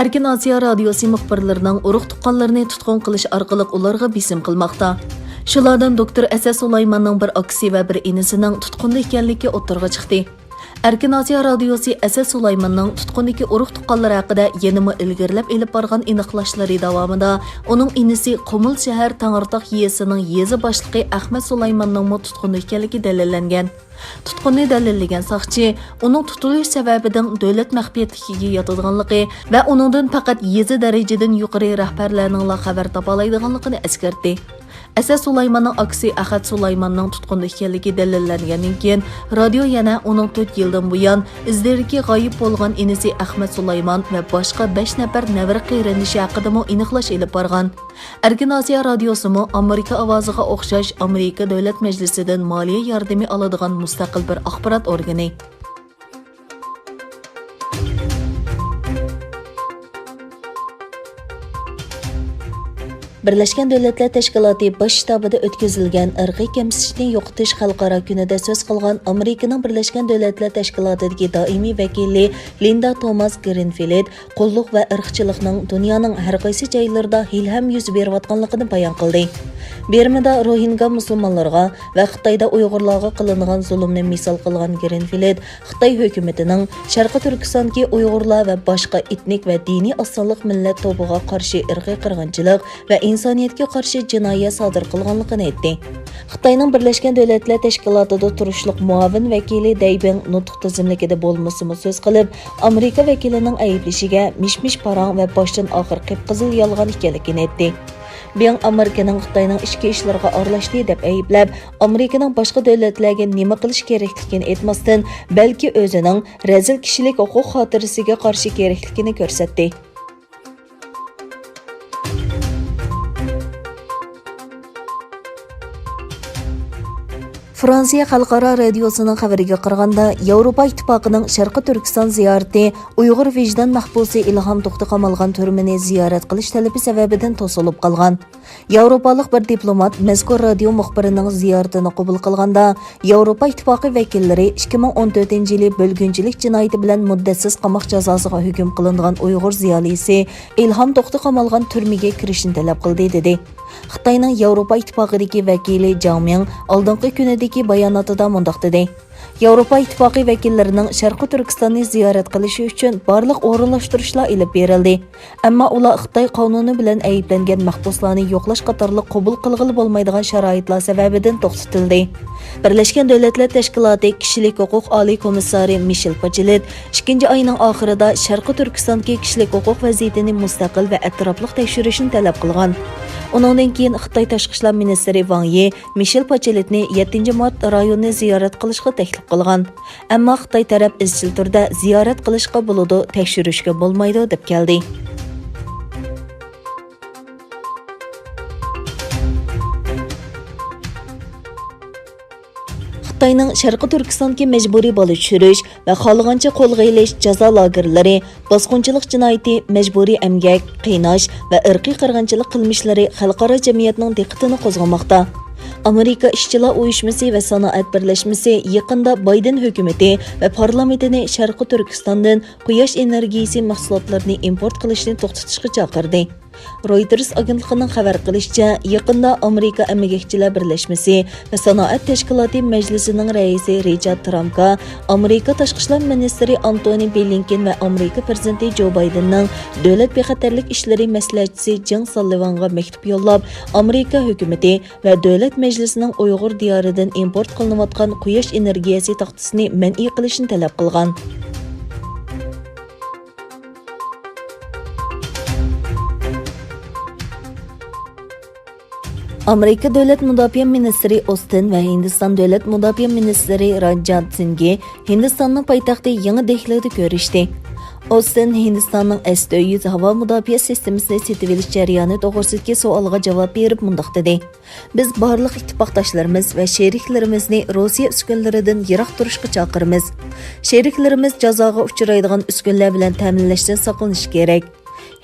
Erkin Asiya radiosi muxbirlarining urug' tuqqanlarini tutqun qilish orqali ularga bisim qilmoqda. Shulardan doktor Asad Sulaymanning bir akasi va bir inisining tutqunda ekanligi o'tirg'a chiqdi. Erkin Asiya radiosi Asad Sulaymanning tutqundagi urug' tuqqanlari haqida yanama ilgirlab elib borgan aniqlashlari davomida uning inisi Qumul shahar Tangirtoq yesining yezi boshlig'i Ahmad Sulaymanning tutqunda ekanligi dalillangan. Tutqunni dalillagan soqchi uning tutilish sababidan davlat maxfiyatligiga yotadiganligi va uningdan faqat yezi darajadan yuqori rahbarlarning xabar topa oladiganligini eskartdi. Asad Sulaymanning akasi Ahad Sulaymanning tutqunda ekanligi dalillangandan keyin radio yana uning 4 yildan buyon izlarga g'oyib bo'lgan inisi Ahmad Sulayman va boshqa 5 nafar navara qiyrindishi haqida aniqlash olib borgan. Erkin Asiya radiosimi Amerika ovoziga o'xshash Amerika davlat majlisidan moliya yordami oladigan mustaqil bir axborot organi. Birleşken Dövlətlər Təşkilatı baş ştabida o'tkazilgan irqiy kamsitishni yo'qotish xalqaro kunida so'z qilgan Amerikaning Birleşken Dövlətlər Təşkilatidagi doimiy vakili Linda Thomas Greenfield qulluq va irqchilikning dunyoning har qaysi joylarida ilham yuz berayotganligini bayon qildi. Birmada Rohingya musulmonlarga va Xitoyda Uyg'urlarga qilingan zulmni misol qilgan Greenfield Xitoy hukumatining Sharqi Turkistondagi Uyg'urlar va boshqa etnik va diniy asonliq millat to'biga qarshi irqiy qirg'inchilik va insoniyatga qarshi jinoyat sodir qilganligini aytdi. Xitoyning Birleşken Dövlətlər Təşkilatida turishliq muavin vakili Daybing nutq tizimligida bo'lmasimi so'z qilib, Amerika vakilining ayblashiga mish-mish parang va boshdan oxir qip-qizil yolg'on ekanligini aytdi. Biyang Amerikaning Xitoyning ichki ishlariga aralashdi deb ayblab, Amerikaning boshqa davlatlarga nima qilish kerakligini aytmasdan, balki o'zining razil kishilik huquq xotirasiga qarshi kerakligini ko'rsatdi. Fransiya Xalqaro radiosining xabariga qaraganda, Yevropa İttifoqining Sharqi Turkiston ziyorati Uyg'ur vijdon mahbusi Ilhom To'xti qamalgan turmini ziyorat qilish talabi sababidan to'silib qolgan. Yevropalik bir diplomat mazkur radio muxbirining ziyoratini qabul qilganda, Yevropa İttifoqi vakillari 2014-yili bo'lgunchilik jinoyati bilan muddatsiz qamoq jazosiga hukm qilingan Uyg'ur ziyolisi Ilhom To'xti qamalgan turmaga kirishni talab qildi dedi. Xitoyning Yevropa İttifoqidagi vakili Zhang Ming oldingi kunidagi bayonotida mundaq dedi. Yevropa İttifoqi vakillarining Sharqi Turkistonni ziyorat qilishi uchun barliq o'rinlashtirishlar ilib berildi. Ammo ular Xitoy qonuni bilan ayblangan mahbuslarni yo'qlash qatorli qabul qilg'ili bo'lmaydigan sharoitlar sababidan to'xtatildi. Birleşken Dövlətlər Təşkilatı Kişilik Hüquq Oliy komissari Michel Bachelet 2 oyning oxirida Sharqi Turkistondagi kishilik huquq vaziyatini mustaqil va atrofli tekshirishni talab qilgan. Undan keyin Xitoy tashqi ishlar ministri Wang Yi Michel Bacheletni 7 mart rayonni ziyorat qilishga taklif qilgan. Ammo Xitoy taraf izchil turda ziyorat qilishga bo'ladi, tekshirishga bo'lmaydi deb keldi. Xitoyning Sharqi Turkistondagi majburiy bola tushirish va xohlagancha qo'lga ilish jazo lagerlari, bosqinchilik jinoyati, majburiy emgak, qiynash va irqiy qirg'inchilik qilmishlari xalqaro jamiyatning diqqatini qo'zg'amoqda. Amerika ishchilar uyushmasi va sanoat birlashmasi yaqinda Bayden hukumati va parlamentini Sharqi Turkistondan quyosh energiyasi mahsulotlarini import qilishni to'xtatishga chaqirdi. Reuters agentligining xabar qilishicha, yaqinda Amerika Emgakchilar birlashmasi va sanoat tashkiloti majlisining raisi Richard Trumpga Amerika tashqi ishlar ministri Antony Blinken va Amerika prezidenti Joe Bidenning davlat bexatarlik ishlari maslahatchisi Jang Sullivanga maktub yo'llab, Amerika hukumati va davlat majlisining Uyg'ur diyoridan import qilinayotgan quyosh energiyasi taxtasini man'iy qilishni talab qilgan. Amerika Davlat Mudofaa ministri Austin va Hindiston Davlat Mudofaa ministri Rajat Singh Hindistonning poytaxti Yangi Dehlida ko'rishdi. Austin Hindistonning S-400 havo mudofaa sistemasini setib olish jarayoni to'g'risidagi savolga javob berib mundaq dedi. Biz barliq ittifoqdoshlarimiz va sheriklarimizni Rossiya uskunlaridan yiroq turishga chaqiramiz. Sheriklarimiz jazoga uchraydigan uskunlar bilan ta'minlashdan saqlanish kerak.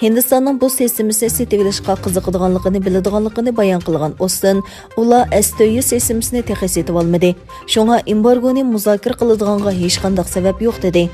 Hindistonning bu sistemasini setib olishga qiziqadiganligini biladiganligini bayon qilgan Austin, ular S-400 sistemasini texnik setib olmadi. Shunga embargoni muzokara qiladiganga hech qanday sabab yo'q dedi.